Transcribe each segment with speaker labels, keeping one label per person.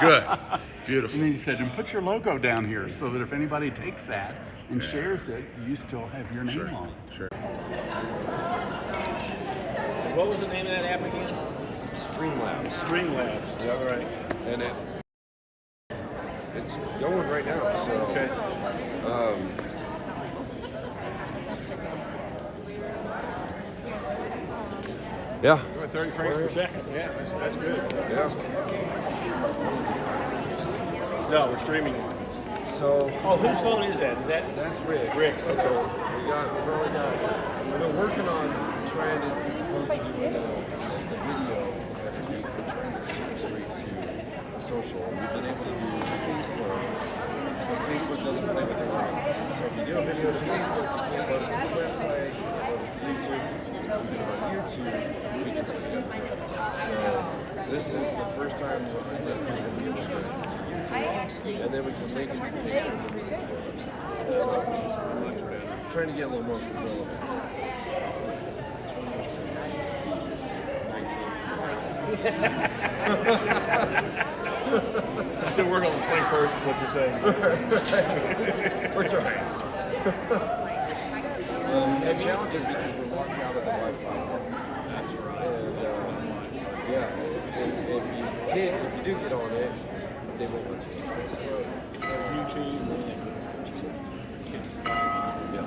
Speaker 1: Good. Beautiful.
Speaker 2: And then he said, and put your logo down here so that if anybody takes that and shares it, you still have your name on it.
Speaker 1: Sure.
Speaker 3: What was the name of that app again?
Speaker 4: Streamlabs.
Speaker 3: Streamlabs.
Speaker 4: Yeah, right. And it's going right now. So
Speaker 3: Okay.
Speaker 4: Yeah.
Speaker 3: 30 frames per second. Yeah, that's good.
Speaker 4: Yeah.
Speaker 3: No, we're streaming it.
Speaker 4: So
Speaker 3: Oh, whose phone is that? Is that
Speaker 4: that's Rick's.
Speaker 3: Rick's?
Speaker 4: So we've been working on trying to do the video every week. We're trying to jump straight to social. We've been able to do Facebook. So Facebook doesn't play with the rights. So if you do a video to Facebook, you can't load it to the website, you can't load it to YouTube. If you do it on YouTube, we can just do it. So this is the first time we're going to put a video to YouTube. And then we can link it to the Facebook video website. So much better. Trying to get a little more relevant.
Speaker 3: Still working on the 21st is what you're saying.
Speaker 4: We're trying. The challenge is because we're locked out of the Wi-Fi. And if you do get on it, they won't let you.
Speaker 3: YouTube.
Speaker 4: Yeah.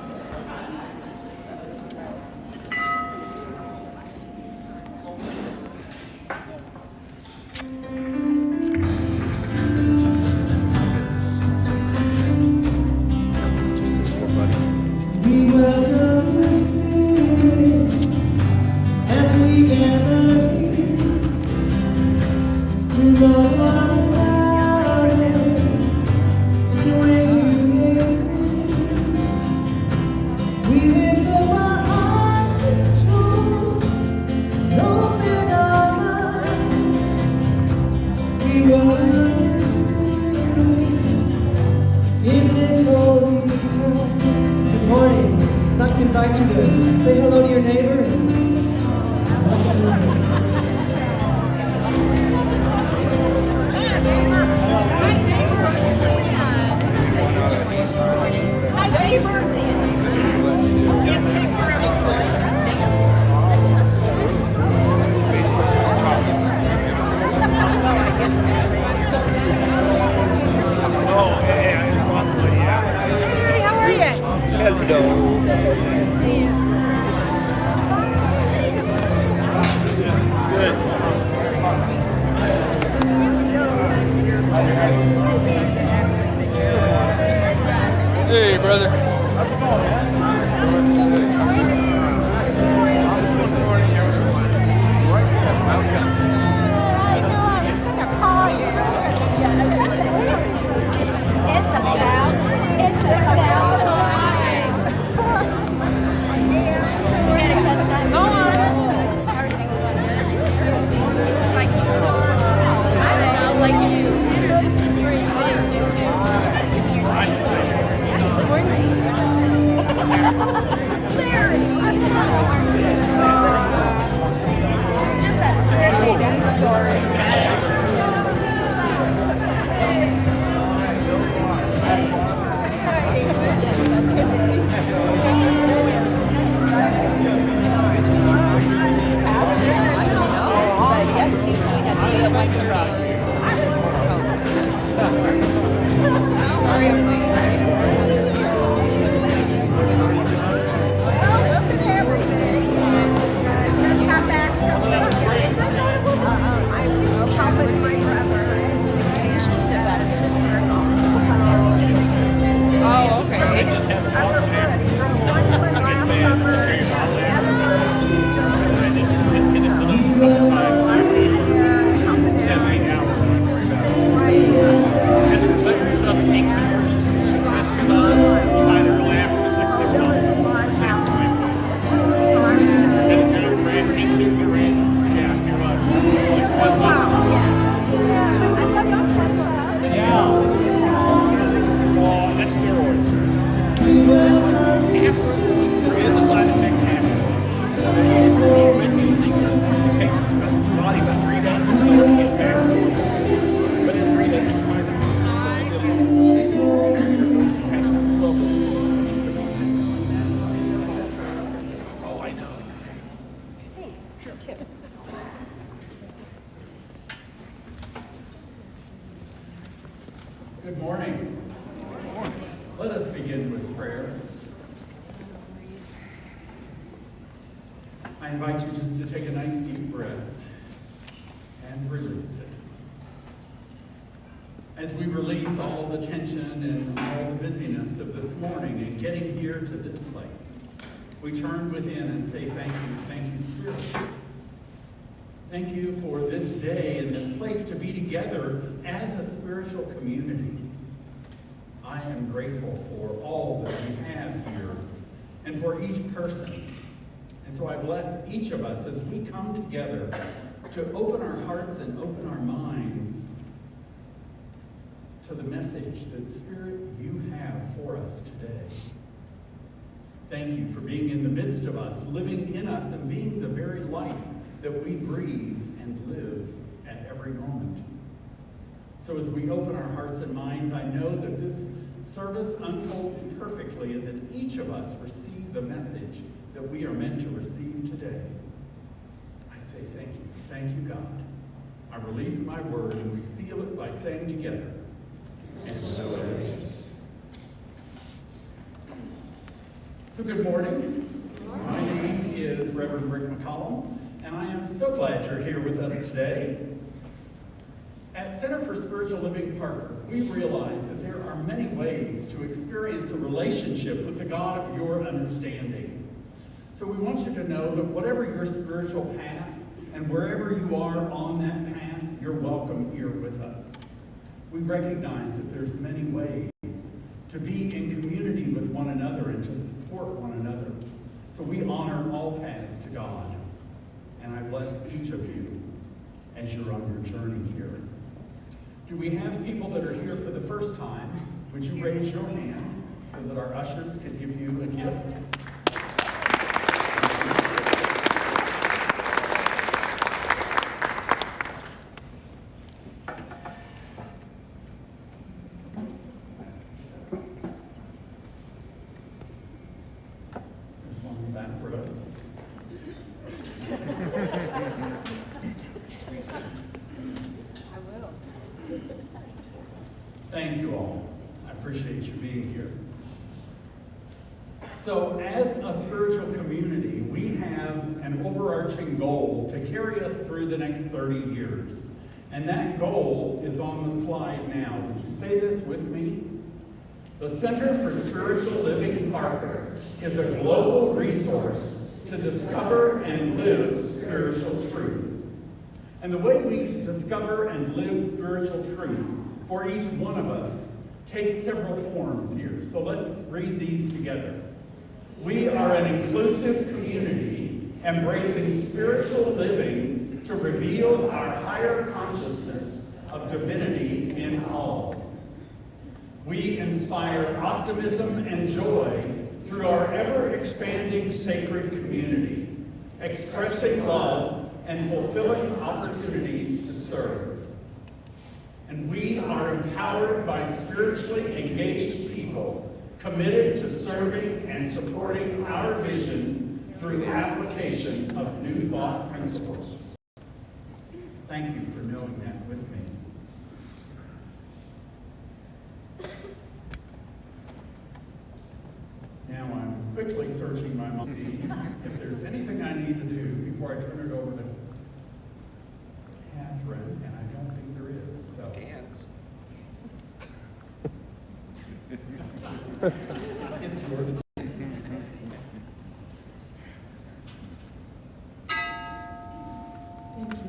Speaker 5: We welcome your spirit as we gather here to love one another in ways you made. We lift up our hearts in joy and open our minds. We welcome your spirit in this holy time. Good morning. I'd like to invite you to say hello to your neighbor.
Speaker 6: My neighbors. Hey, how are you?
Speaker 3: Hello.
Speaker 1: Hey, brother.
Speaker 6: I was gonna call you. It's about time. Go on. Everything's going good. Like, I don't know, like you.
Speaker 7: Good morning. Let us begin with prayer. I invite you just to take a nice deep breath and release it. As we release all the tension and all the busyness of this morning and getting here to this place, we turn within and say thank you, Spirit. Thank you for this day and this place to be together as a spiritual community. I am grateful for all that we have here and for each person. And so I bless each of us as we come together to open our hearts and open our minds to the message that, Spirit, you have for us today. Thank you for being in the midst of us, living in us, and being the very life that we breathe and live at every moment. So as we open our hearts and minds, I know that this service unfolds perfectly and that each of us receive the message that we are meant to receive today. I say thank you. Thank you, God. I release my word and we seal it by saying together, and so it is. So good morning. My name is Reverend Rick McCollum, and I am so glad you're here with us today. At Center for Spiritual Living Parker, we realize that there are many ways to experience a relationship with the God of your understanding. So we want you to know that whatever your spiritual path and wherever you are on that path, you're welcome here with us. We recognize that there's many ways to be in community with one another and to support one another. So we honor all paths to God. And I bless each of you as you're on your journey here. Do we have people that are here for the first time? Would you raise your hand so that our ushers can give you a gift? There's one in the back row. Thank you all. I appreciate you being here. So as a spiritual community, we have an overarching goal to carry us through the next 30 years. And that goal is on the slide now. Would you say this with me? The Center for Spiritual Living Parker is a global resource to discover and live spiritual truth. And the way we discover and live spiritual truth for each one of us takes several forms here. So let's read these together. We are an inclusive community embracing spiritual living to reveal our higher consciousness of divinity in all. We inspire optimism and joy through our ever-expanding sacred community, expressing love and fulfilling opportunities to serve. And we are empowered by spiritually engaged people committed to serving and supporting our vision through the application of new thought principles. Thank you for knowing that with me. Now I'm quickly searching my mind to see if there's anything I need to do before I turn it over to Catherine, and I don't think there is. So. It's your turn.
Speaker 5: Thank you.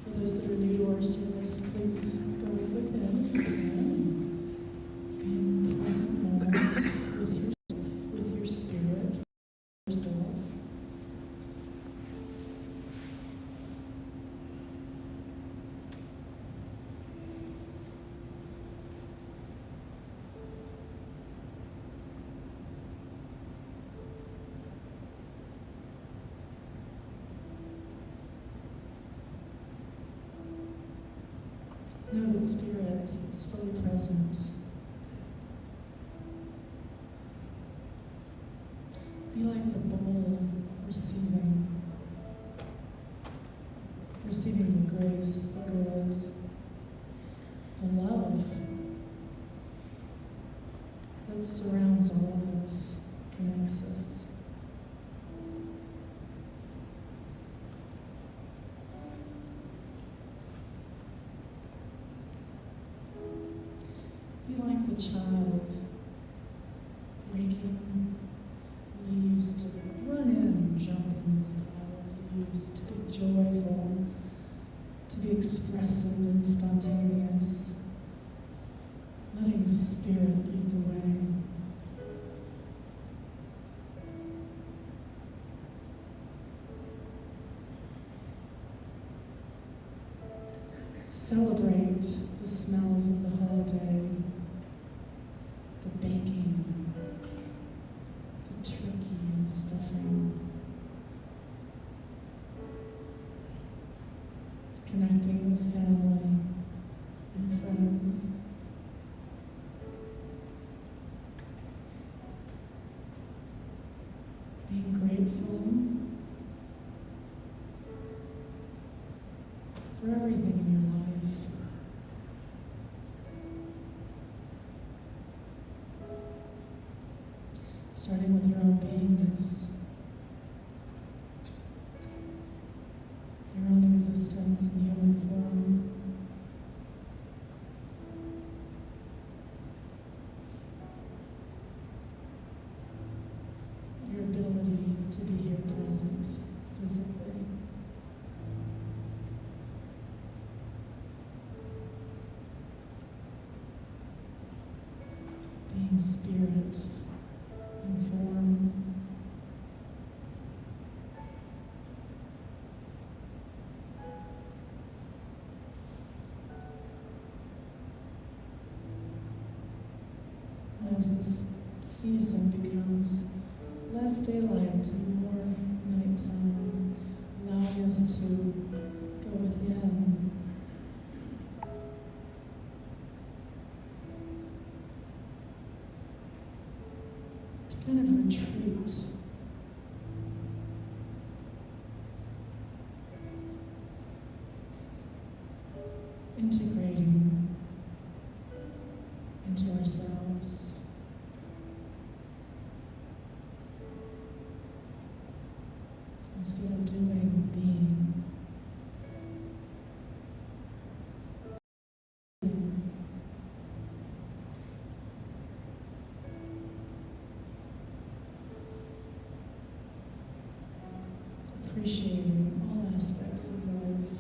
Speaker 5: For those that are new to our service, please go within if you can. Be in the present moment with your spirit, yourself. Know that Spirit is fully present. Be like the bowl receiving the grace, the good, the love that surrounds all of us, connects us. Be like the child breaking leaves to run in, jump in this pile of leaves, to be joyful, to be expressive and spontaneous, letting spirit lead the way. Celebrate the smells of the holiday, the baking, the turkey and stuffing, connecting with family and friends, being grateful for everything in your life. Starting with your own beingness, your own existence in human form. Your ability to be here present physically. Being spirit in form. As this season becomes less daylight and more nighttime, allowing us to go within, to kind of retreat, integrating into ourselves. Instead of doing, being. Appreciating all aspects of life.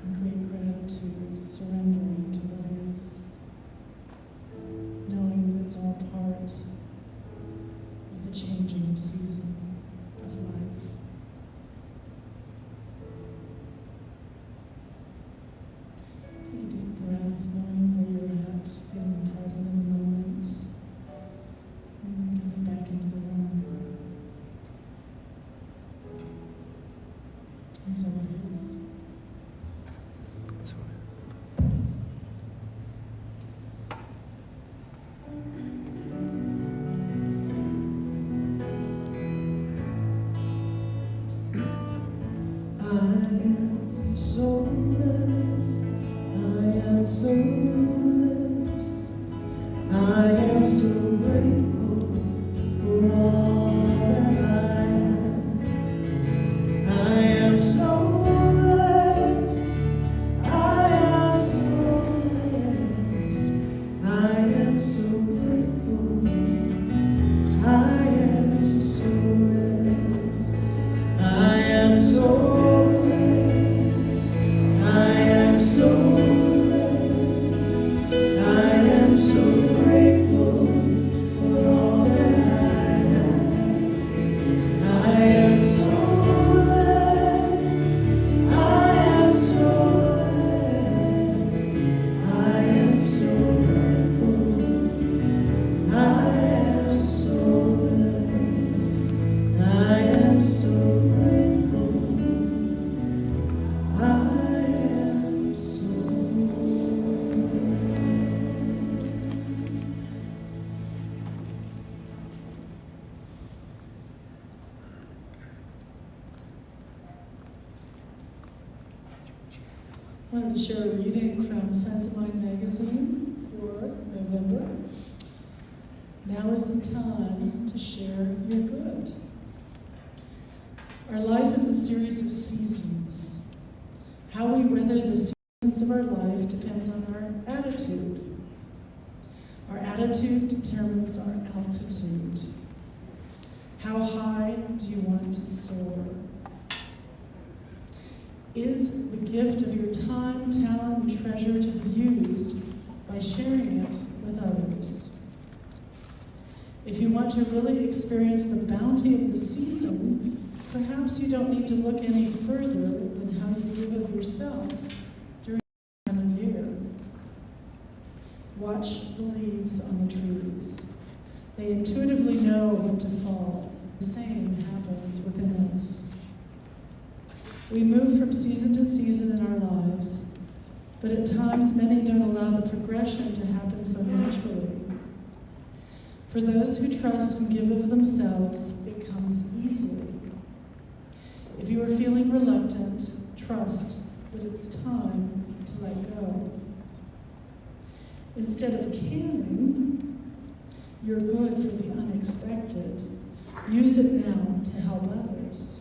Speaker 5: In great gratitude, surrendering to what is, knowing that it's all part of the changing season of life. Take a deep breath, knowing where you're at, feeling present in the moment, and coming back into the room. And so it is. I am so blessed, I am so blessed, I am so grateful for all that I have. I am so blessed, I am so blessed, I am so grateful, I am so blessed, I am so so grateful for wanted to share a reading from Sense of Mind magazine for November. Now is the time to share your good. Our life is a series of seasons. How we weather the seasons of our life depends on our attitude. Our attitude determines our altitude. How high do you want to soar? Is the gift of your time, talent, and treasure to be used by sharing it with others? If you want to really experience the bounty of the season, perhaps you don't need to look any further than how you give of yourself during this time of year. Watch the leaves on the trees. They intuitively know when to fall. The same happens within us. We move from season to season in our lives, but at times many don't allow the progression to happen so naturally. For those who trust and give of themselves, it comes easily. If you are feeling reluctant, trust that it's time to let go. Instead of canning your good for the unexpected, use it now to help others.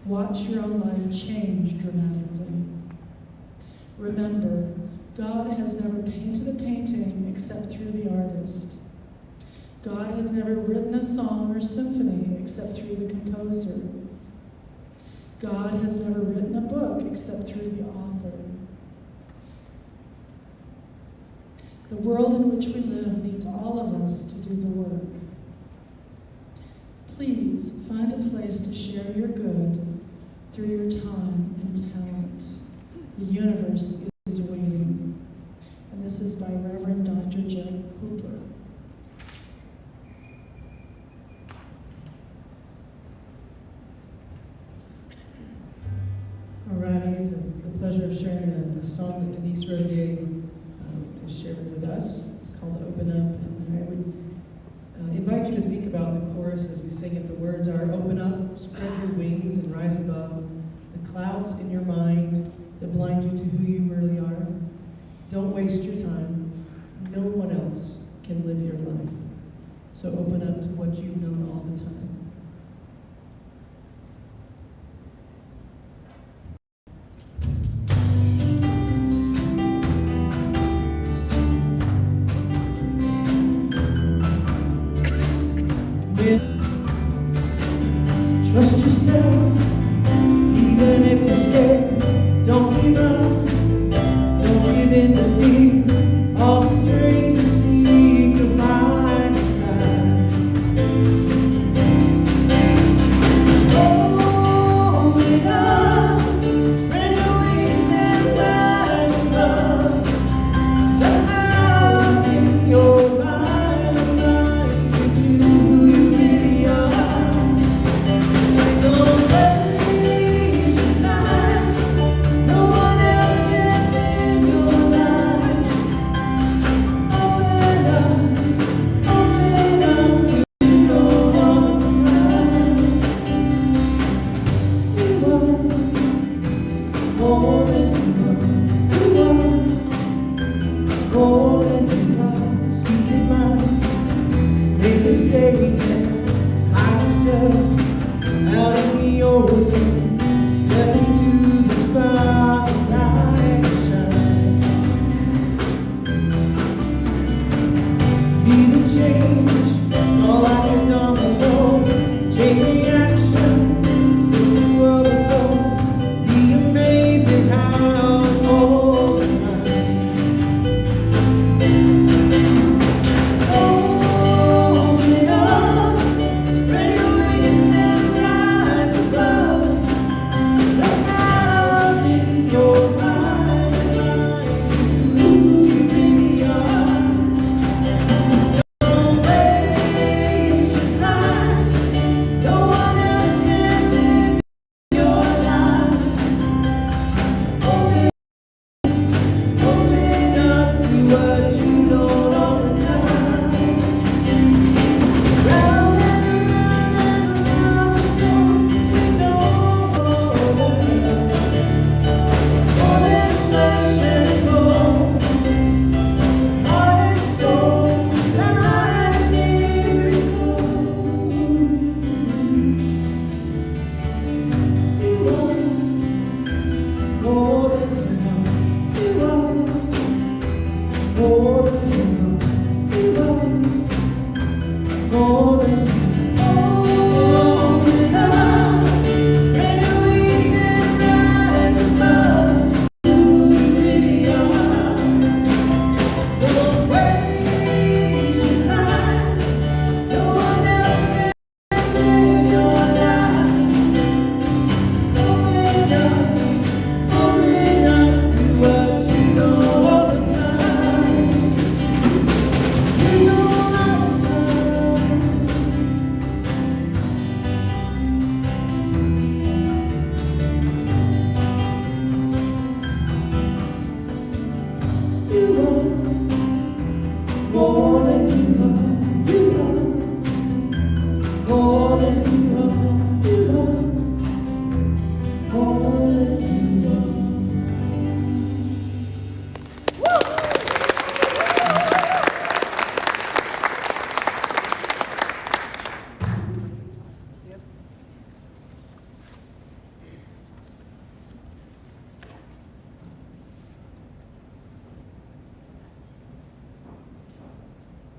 Speaker 5: Watch your own life change dramatically. Remember, God has never painted a painting except through the artist. God has never written a song or symphony except through the composer. God has never written a book except through the author. The world in which we live needs all of us to do the work. Please find a place to share your good through your time and talent. The universe is waiting. And this is by Reverend Dr. Joe Hooper.
Speaker 8: All right, I get the pleasure of sharing a song that Denise Rosier has shared with us. It's called Open Up, and I would invite you to think about the chorus as we sing it. The words are, open up, spread your wings, and rise above the clouds in your mind that blind you to who you really are. Don't waste your time. No one else can live your life. So open up to what you've known all the time.
Speaker 5: Trust yourself, even if you're scared. Don't give up, don't give in to fear. All the strength you seek, you'll find inside. Open up, spread your wings and rise above. The clouds in your mind remind you to who you really are. Don't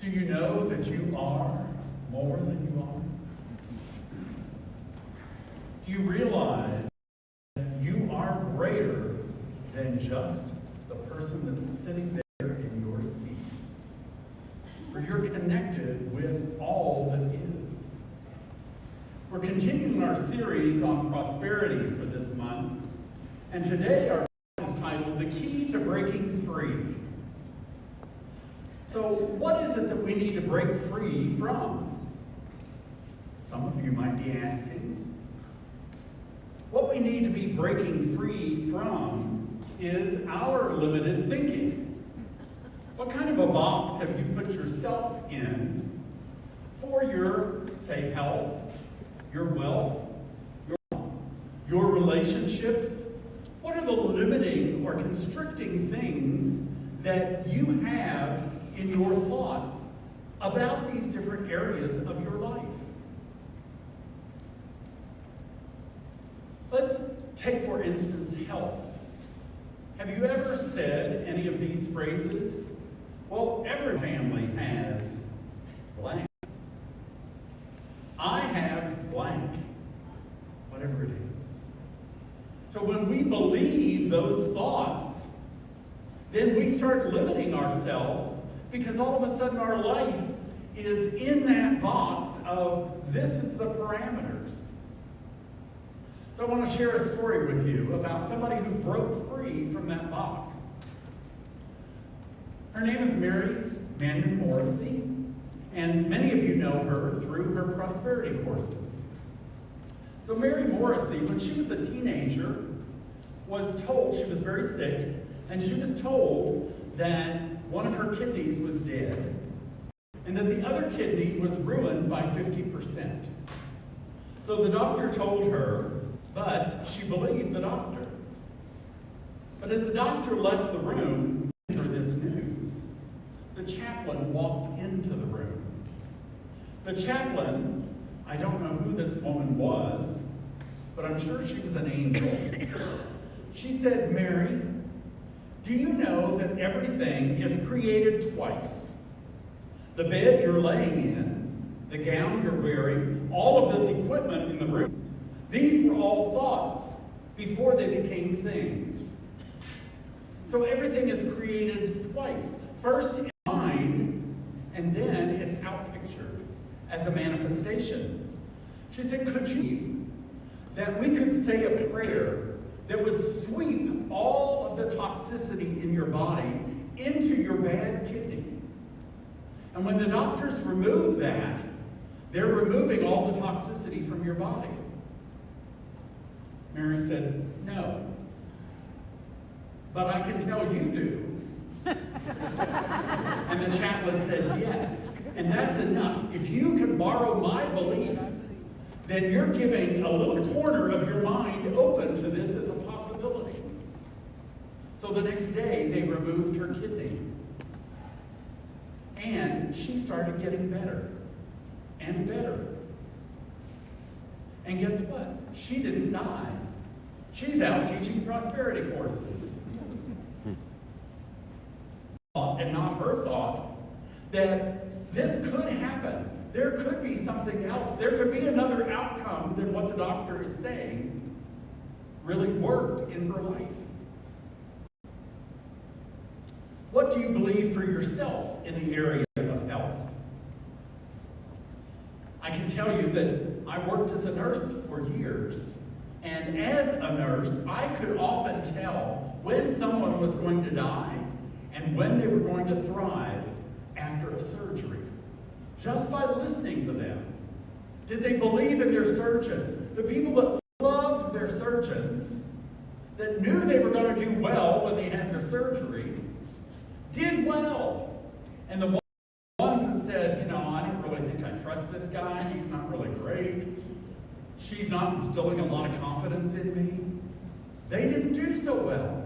Speaker 7: Do you know that you are more than you are? Do you realize that you are greater than just the person that's sitting there in your seat? For you're connected with all that is. We're continuing our series on prosperity for this month, and today our is titled The Key to Breaking Free. So what is it that we need to break free from? Some of you might be asking. What we need to be breaking free from is our limited thinking. What kind of a box have you put yourself in for your, say, health, your wealth, your relationships? What are the limiting or constricting things that you have in your thoughts about these different areas of your life? Let's take, for instance, health. Have you ever said any of these phrases? Well, every family has blank. I have blank, whatever it is. So when we believe those thoughts, then we start limiting ourselves, because all of a sudden our life is in that box of this is the parameters. So I want to share a story with you about somebody who broke free from that box. Her name is Mary Mannion Morrissey, and many of you know her through her prosperity courses. So Mary Morrissey, when she was a teenager, was told, she was very sick, and she was told that one of her kidneys was dead, and that the other kidney was ruined by 50%. So the doctor told her, but she believed the doctor. But as the doctor left the room for this news, the chaplain walked into the room. The chaplain, I don't know who this woman was, but I'm sure she was an angel. She said, Mary, do you know that everything is created twice? The bed you're laying in, the gown you're wearing, all of this equipment in the room, these were all thoughts before they became things. So everything is created twice. First in mind, and then it's outpictured as a manifestation. She said, could you believe that we could say a prayer that would sweep all of the toxicity in your body into your bad kidney? And when the doctors remove that, they're removing all the toxicity from your body. Mary said, no. But I can tell you do. And the chaplain said, yes. And that's enough. If you can borrow my belief, then you're giving a little corner of your mind open to this as a possibility. So the next day, they removed her kidney. And she started getting better and better. And guess what? She didn't die. She's out teaching prosperity courses. And not her thought that this could happen. There could be something else. There could be another outcome than what the doctor is saying really worked in her life. What do you believe for yourself in the area of health? I can tell you that I worked as a nurse for years. And as a nurse, I could often tell when someone was going to die and when they were going to thrive after a surgery, just by listening to them. Did they believe in their surgeon? The people that loved their surgeons, that knew they were going to do well when they had their surgery, did well. And the ones that said, I don't really think I trust this guy, he's not really great, she's not instilling a lot of confidence in me, they didn't do so well.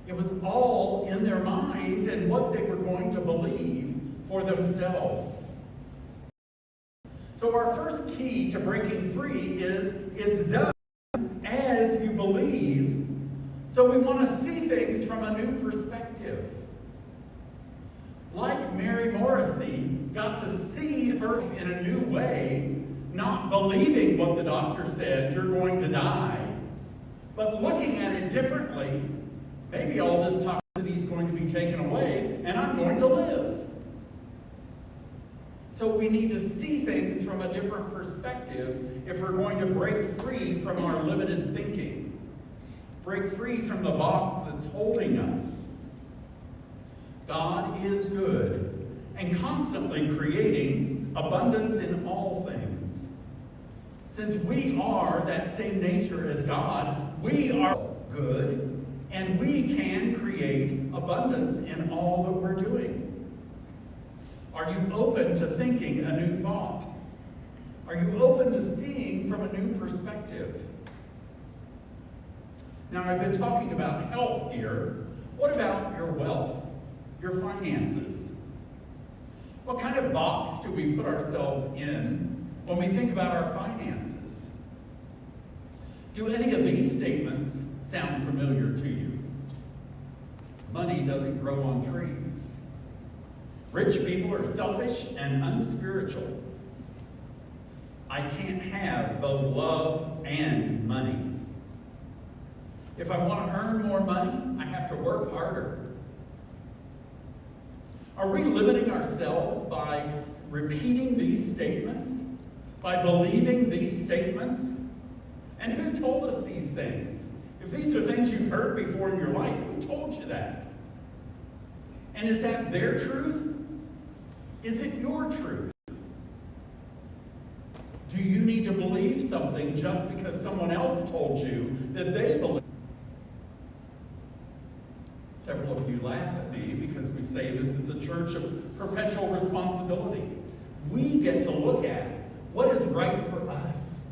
Speaker 7: It was all in their minds and what they were going to believe for themselves. So our first key to breaking free is it's done as you believe. So we want to see things from a new perspective. Like Mary Morrissey, got to see her in a new way, not believing what the doctor said, you're going to die, but looking at it differently. Maybe all this toxicity is going to be taken away, and I'm going to live. So we need to see things from a different perspective if we're going to break free from our limited thinking, break free from the box that's holding us. God is good and constantly creating abundance in all things. Since we are that same nature as God, we are good and we can create abundance in all that we're doing. Are you open to thinking a new thought? Are you open to seeing from a new perspective? Now, I've been talking about health here. What about your wealth, your finances? What kind of box do we put ourselves in when we think about our finances? Do any of these statements sound familiar to you? Money doesn't grow on trees. Rich people are selfish and unspiritual. I can't have both love and money. If I want to earn more money, I have to work harder. Are we limiting ourselves by repeating these statements? By believing these statements? And who told us these things? If these are things you've heard before in your life, who told you that? And is that their truth? Is it your truth? Do you need to believe something just because someone else told you that they believe? Several of you laugh at me because we say this is a church of perpetual responsibility. We get to look at what is right for us.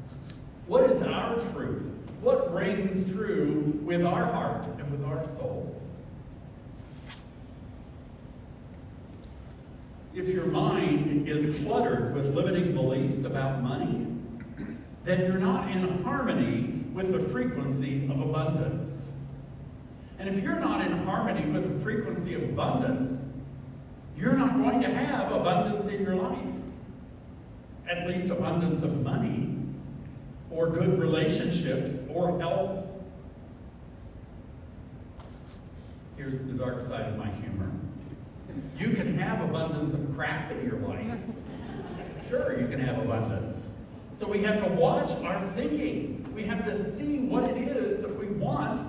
Speaker 7: What is our truth? What rings true with our heart and with our soul? If your mind is cluttered with limiting beliefs about money, then you're not in harmony with the frequency of abundance. And if you're not in harmony with the frequency of abundance, you're not going to have abundance in your life. At least abundance of money, or good relationships, or health. Here's the dark side of my humor. You can have abundance of crap in your life. Sure, you can have abundance. So we have to watch our thinking. We have to see what it is that we want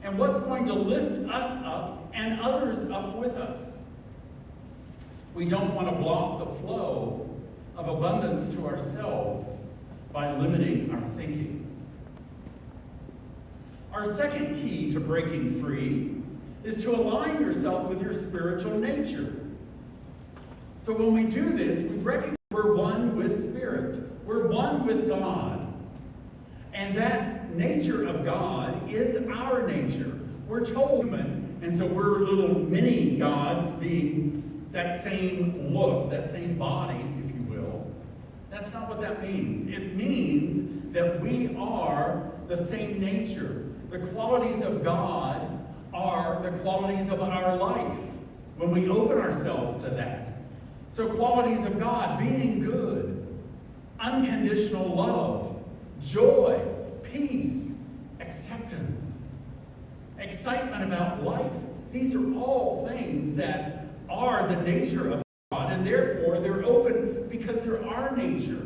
Speaker 7: and what's going to lift us up and others up with us. We don't want to block the flow of abundance to ourselves by limiting our thinking. Our second key to breaking free is to align yourself with your spiritual nature. So when we do this, we recognize we're one with Spirit. We're one with God. And that nature of God is our nature. We're told human, and so we're little mini gods being that same look, that same body, if you will. That's not what that means. It means that we are the same nature. The qualities of God are the qualities of our life when we open ourselves to that. So qualities of God, being good, unconditional love, joy, peace, acceptance, excitement about life. These are all things that are the nature of God, and therefore they're open because they're our nature.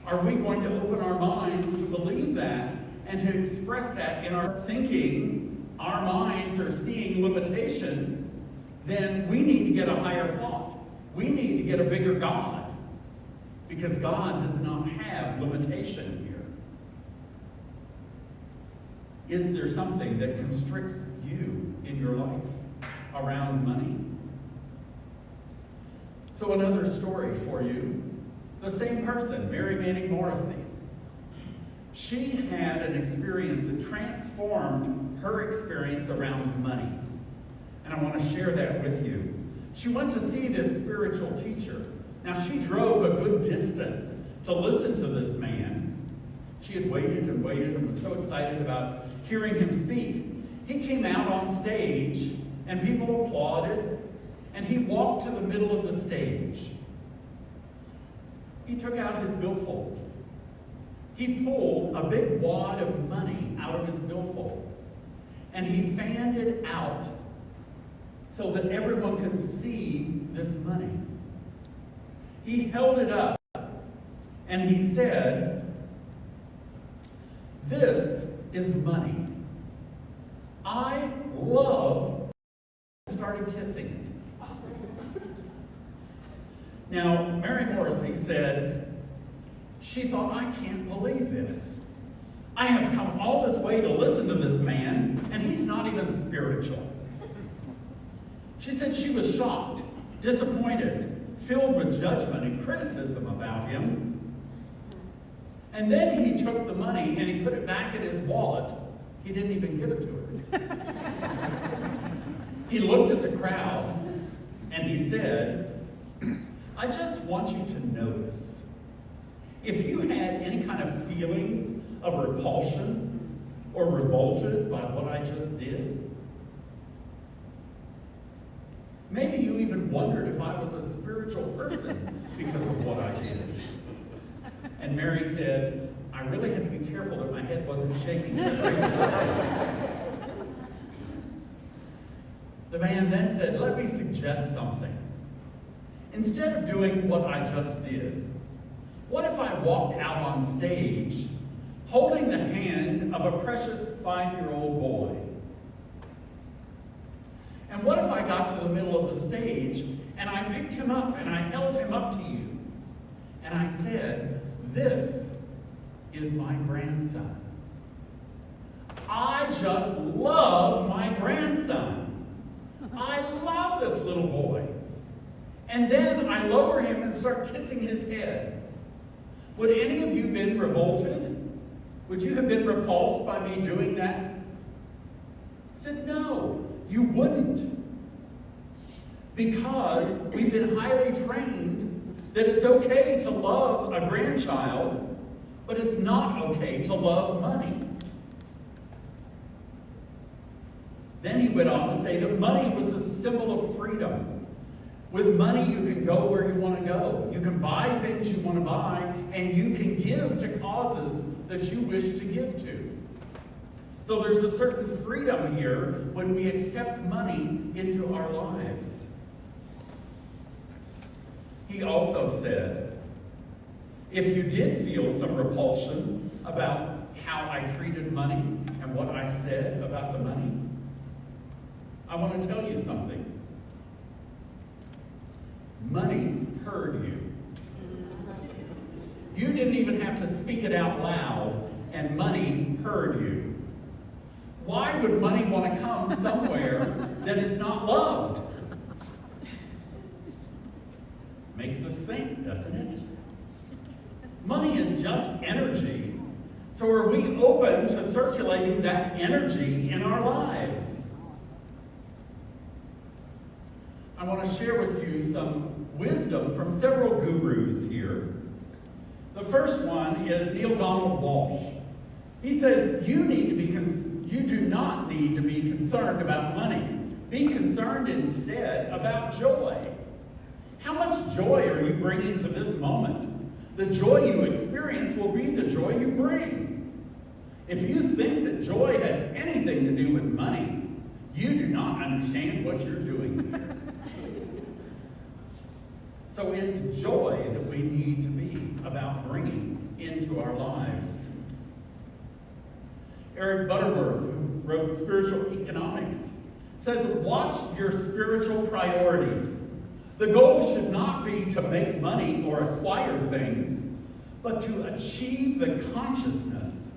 Speaker 7: Are we going to open our minds to believe that and to express that in our thinking? Our minds are seeing limitation, then we need to get a higher thought. We need to get a bigger God, because God does not have limitation here. Is there something that constricts you in your life around money? So another story for you. The same person, Mary Manning Morrissey. She had an experience that transformed her experience around money. And I want to share that with you. She went to see this spiritual teacher. Now, she drove a good distance to listen to this man. She had waited and waited and was so excited about hearing him speak. He came out on stage, and people applauded, and he walked to the middle of the stage. He took out his billfold. He pulled a big wad of money out of his billfold, and he fanned it out so that everyone could see this money. He held it up, and he said, "This is money. I love," and started kissing it. Now, Mary Morrissey said, she thought, "I can't believe this. I have come all this way to listen to this man, and he's not even spiritual." She said she was shocked, disappointed, filled with judgment and criticism about him. And then he took the money and he put it back in his wallet. He didn't even give it to her. He looked at the crowd and he said, "I just want you to notice, if you had any kind of feelings of repulsion or revolted by what I just did, maybe you even wondered if I was a spiritual person because of what I did." And Mary said, "I really had to be careful that my head wasn't shaking." The man then said, "Let me suggest something. Instead of doing what I just did, what if I walked out on stage holding the hand of a precious 5-year-old boy? And what if I got to the middle of the stage and I picked him up and I held him up to you and I said, 'This is my grandson. I just love my grandson. I love this little boy.' And then I lower him and start kissing his head. Would any of you have been revolted? Would you have been repulsed by me doing that?" He said, "No, you wouldn't. Because we've been highly trained that it's okay to love a grandchild, but it's not okay to love money." Then he went on to say that money was a symbol of freedom. With money, you can go where you want to go. You can buy things you want to buy, and you can give to causes that you wish to give to. So there's a certain freedom here when we accept money into our lives. He also said, if you did feel some repulsion about how I treated money and what I said about the money, I want to tell you something. Money heard you. You didn't even have to speak it out loud, and money heard you. Why would money want to come somewhere that is not loved? Makes us think, doesn't it? Money is just energy. So are we open to circulating that energy in our lives? I want to share with you some wisdom from several gurus here. The first one is Neil Donald Walsh. He says, you do not need to be concerned about money. Be concerned instead about joy. How much joy are you bringing to this moment? The joy you experience will be the joy you bring. If you think that joy has anything to do with money, you do not understand what you're doing here. So it's joy that we need to be about bringing into our lives. Eric Butterworth, who wrote Spiritual Economics, says, watch your spiritual priorities. The goal should not be to make money or acquire things, but to achieve the consciousness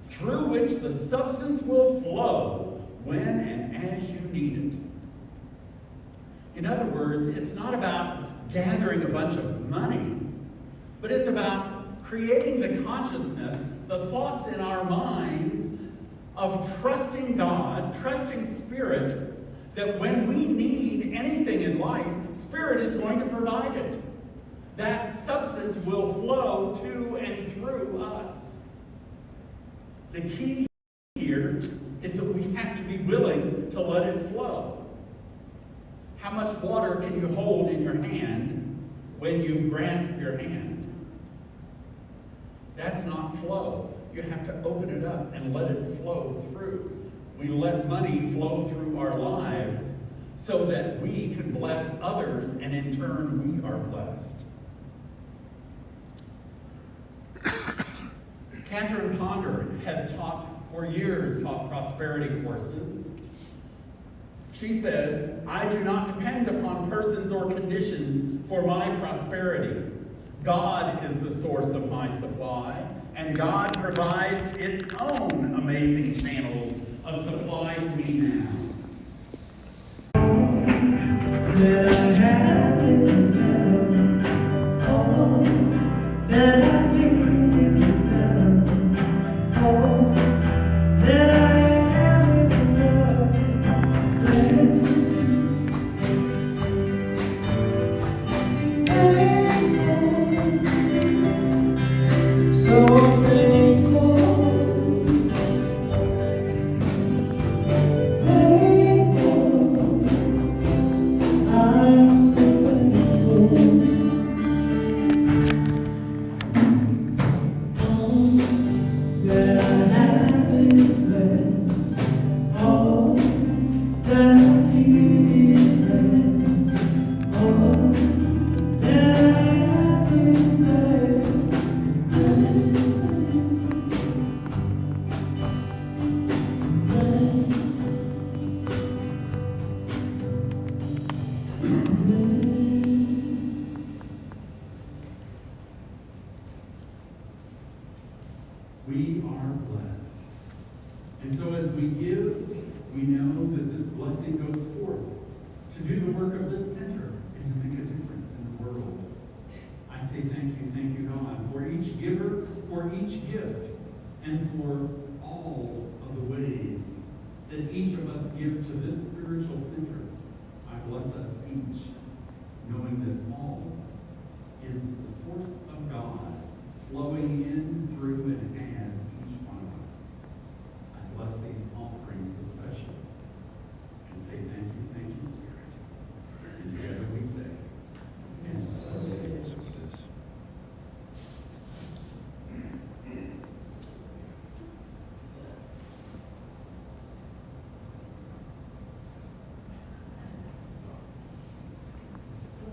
Speaker 7: through which the substance will flow when and as you need it. In other words, it's not about gathering a bunch of money, but it's about creating the consciousness, the thoughts in our minds of trusting God, trusting Spirit, that when we need anything in life, Spirit is going to provide it. That substance will flow to and through us. The key here is that we have to be willing to let it flow. How much water water can you hold in your hand when you've grasped your hand? That's not flow. You have to open it up and let it flow through. We let money flow through our lives so that we can bless others, and in turn we are blessed. Catherine Ponder has taught prosperity courses. She says, I do not depend upon persons or conditions for my prosperity. God is the source of my supply, and God provides its own amazing channels of supply to me now.
Speaker 5: That I have is enough. All that I need is enough. All that I have is enough. So thankful.
Speaker 7: We are blessed. And so as we give, we know that this blessing goes forth to do the work of this center and to make a difference in the world. I say thank you, God, for each giver, for each gift, and for all of the ways that each of us give to this spiritual center. I bless us each, knowing that all is the source of God flowing in, through, and as each one of us. I bless these offerings especially and say thank you, Spirit. And together we say, and so it is.
Speaker 4: So it is.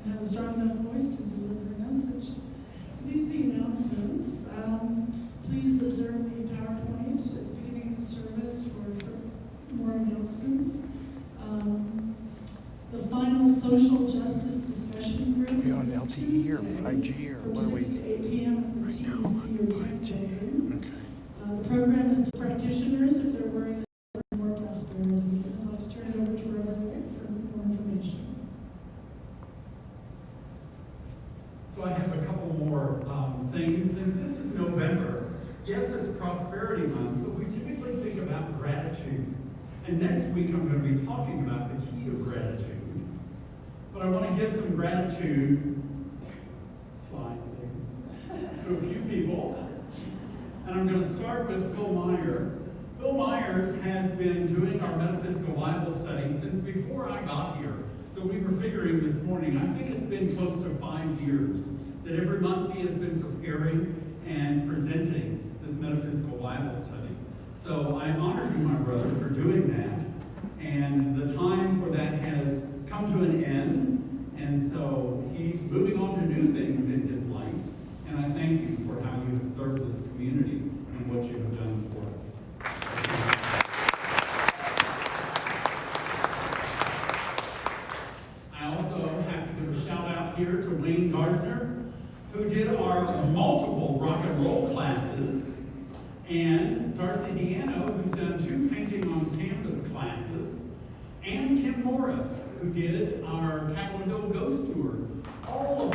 Speaker 8: I have a strong enough voice to deliver a message. So these are the announcements. Please observe the PowerPoint at the beginning of the service for more announcements. The final social justice discussion group is
Speaker 2: on
Speaker 8: this
Speaker 2: LTE or
Speaker 8: Tuesday
Speaker 2: 5G or
Speaker 8: from
Speaker 2: what are we?
Speaker 8: 6 to 8 p.m. at the TEC or TEC building.
Speaker 2: Okay.
Speaker 8: The program is to practitioners if they're willing to learn more prosperity. I'd like to turn it over to Reverend Rick for more information.
Speaker 7: So I have a couple more things. Since this is November, yes, it's Prosperity Month, but we typically think about gratitude. And next week I'm going to be talking about the key of gratitude. But I want to give some gratitude, slide please, to a few people. And I'm going to start with Phil Meyer. Phil Myers has been doing our metaphysical Bible study since before I got here. So we were figuring this morning, I think it's been close to 5 years that every month he has been preparing and presenting this metaphysical Bible study. So I honor you, my brother, for doing that. And the time for that has come to an end. And so he's moving on to new things in his life. And I thank you for how you have served this community and what you have done for us. I also have to give a shout out here to Wayne Gardner, who did our multiple rock and roll classes, and Darcy Deano, who's done 2 painting on canvas classes, and Kim Morris, who did our Capitol Hill Ghost Tour. All of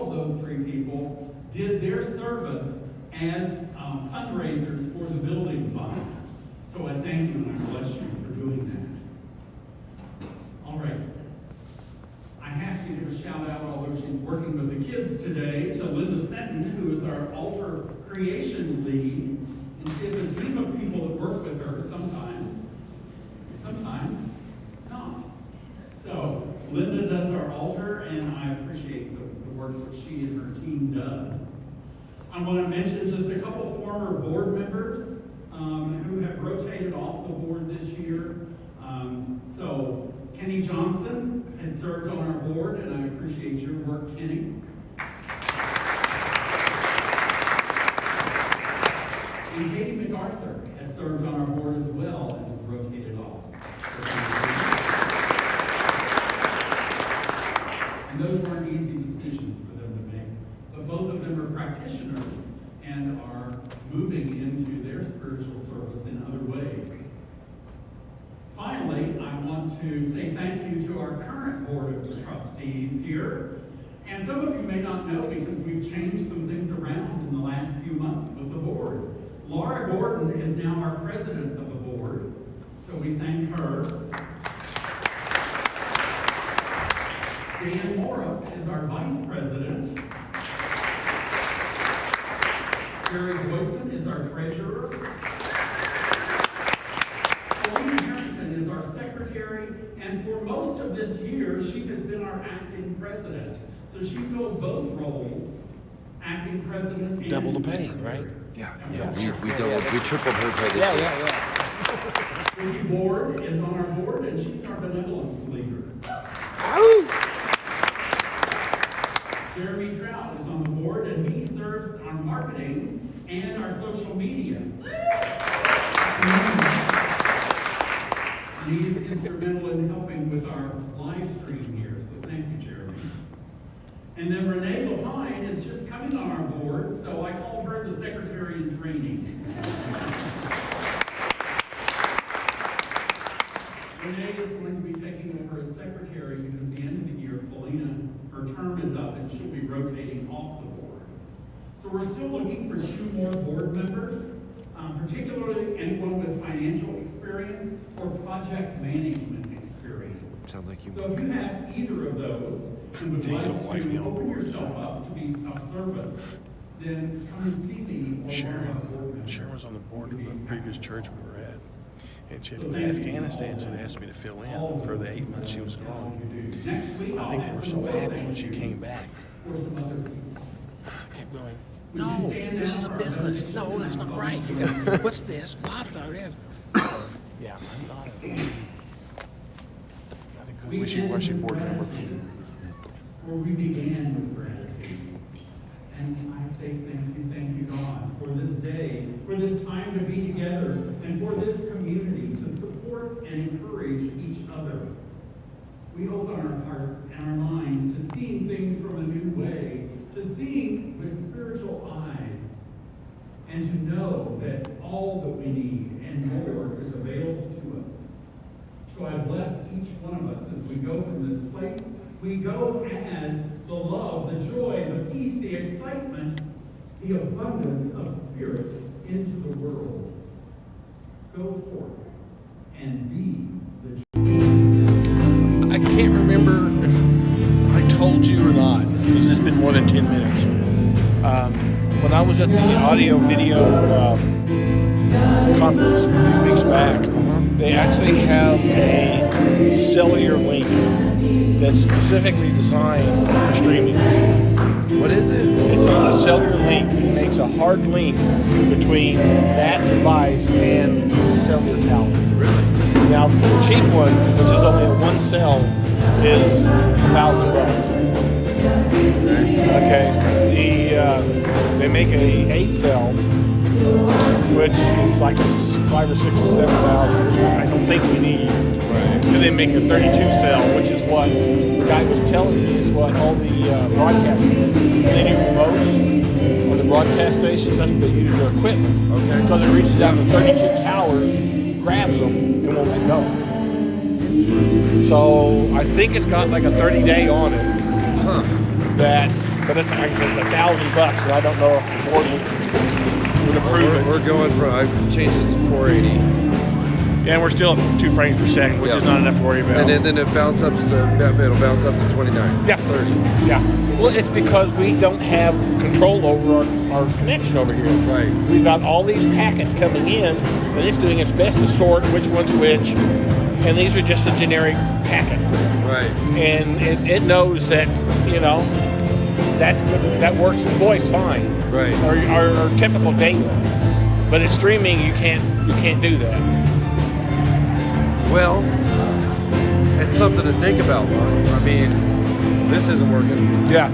Speaker 7: those three people did their service as fundraisers for the building fund. So I thank you and I bless you for doing that. All right. I have to give a shout out, although she's working with the kids today, to Linda Fenton, who is our altar creation lead. And she has a team of people that work with her. altar, and I appreciate the work that she and her team does. I want to mention just a couple former board members who have rotated off the board this year. So Kenny Johnson had served on our board, and I appreciate your work, Kenny. And Katie MacArthur has served on our board as well and has rotated off. And those weren't easy decisions for them to make. But both of them are practitioners and are moving into their spiritual service in other ways. Finally, I want to say thank you to our current Board of Trustees here. And some of you may not know because we've changed some things around in the last few months with the board. Laura Gordon is now our president of the board, so we thank her. Dan Morris is our vice president. Jerry Boyson is our treasurer. Pauline Harrington is our secretary, and for most of this year, she has been our acting president. So she filled both roles, acting president and
Speaker 9: Double the pay,
Speaker 7: secretary.
Speaker 9: right?
Speaker 4: Yeah, we tripled her pay this year.
Speaker 7: Vicki Ward is on our board, and she's our benevolence leader. Jeremy Trout is on the board, and he serves our marketing and our social media. And he's instrumental in helping with our live stream here, so thank you, Jeremy. And then Renee Lapine is just coming on our board, so I call her the secretary in training. Renee is going to be taking over as secretary because at the end of the year, Felina, her term is up and she'll be rotating off the board. So we're still looking for 2 more board members, particularly anyone with financial experience or project management experience.
Speaker 4: Sounds like you.
Speaker 7: So if you have either of those and would
Speaker 9: They
Speaker 7: like
Speaker 9: don't like
Speaker 7: to
Speaker 9: me on
Speaker 7: open
Speaker 9: board,
Speaker 7: yourself
Speaker 9: so.
Speaker 7: up to be of service, then come and see me. or one of our board members.
Speaker 9: Sharon was on the board of the previous church we were at. And she had
Speaker 7: So
Speaker 9: to go to
Speaker 7: thank you.
Speaker 9: Afghanistan, so they asked me to fill in for the 8 months she was gone.
Speaker 7: Next week,
Speaker 9: I
Speaker 7: I'll
Speaker 9: think they
Speaker 7: have
Speaker 9: were
Speaker 7: some
Speaker 9: so
Speaker 7: more
Speaker 9: happy
Speaker 7: thank
Speaker 9: when she
Speaker 7: yous
Speaker 9: came back.
Speaker 7: For some other people.
Speaker 9: I kept going,
Speaker 7: Would you
Speaker 9: no,
Speaker 7: stand
Speaker 9: this
Speaker 7: down
Speaker 9: is a
Speaker 7: for our
Speaker 9: business.
Speaker 7: benediction?
Speaker 9: No, that's not right. You got, what's this? Bob's not in. Yeah, I'm not a good wishy-washy board member.
Speaker 7: Where we began with gratitude. And I say thank you, God, for this day, for this time to be together, and for this community to support and encourage each other. We open our hearts and our minds to seeing things from a new way, to seeing with spiritual eyes, and to know that all that we need and more is available to us. So I bless each one of us as we go from this place. We go as the love, the joy, the peace, the excitement, the abundance of spirit into the world. Go forth and be the joy.
Speaker 9: I can't remember if I told you or not, because it's been more than 10 minutes. When I was at the audio-video conference a few weeks back, they actually have a cellular link that's specifically designed for streaming.
Speaker 4: What is it?
Speaker 9: It's a cellular link. It makes a hard link between that device and the cellular tower.
Speaker 4: Really?
Speaker 9: Now, the cheap one, which is only a 1 cell, is $1,000. Okay. They make a 8 cell, which is like 5 or 6, 7,000, which I don't think we need.
Speaker 4: Right.
Speaker 9: Then they make a 32 cell, which is what the guy was telling me is what all the broadcasters, they do remotes on the broadcast stations. That's what they use their equipment.
Speaker 4: Okay.
Speaker 9: Because it reaches out to 32 towers, grabs them, and won't let go. So I think it's got like a 30-day on it.
Speaker 4: Huh.
Speaker 9: But it's like I said, it's $1,000, and I don't know if the board would approve it.
Speaker 4: We're going for, I changed it to 480.
Speaker 9: Yeah, and we're still at 2 frames per second, which is
Speaker 4: Yeah.
Speaker 9: not enough to worry about.
Speaker 4: And then it'll bounce up to 29.
Speaker 9: Yeah.
Speaker 4: 30.
Speaker 9: Yeah. Well, it's because we don't have control over our connection over here.
Speaker 4: Right.
Speaker 9: We've got all these packets coming in, and it's doing its best to sort which one's which, and these are just a generic packet.
Speaker 4: Right.
Speaker 9: and it knows that, you know, that's good, that works in voice fine,
Speaker 4: Right.
Speaker 9: or typical data. But in streaming, you can't do that.
Speaker 4: Well, it's something to think about, Mark. I mean, this isn't working.
Speaker 9: Yeah.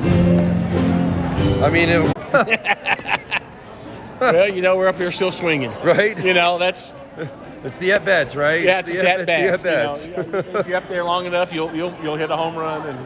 Speaker 4: I mean,
Speaker 9: Well, you know, we're up here still swinging.
Speaker 4: right?
Speaker 9: You know, that's
Speaker 4: It's the at-bats, right?
Speaker 9: yeah, it's the at bats.
Speaker 4: at-bats.
Speaker 9: You know, if you're up there long enough, you'll hit a home run, and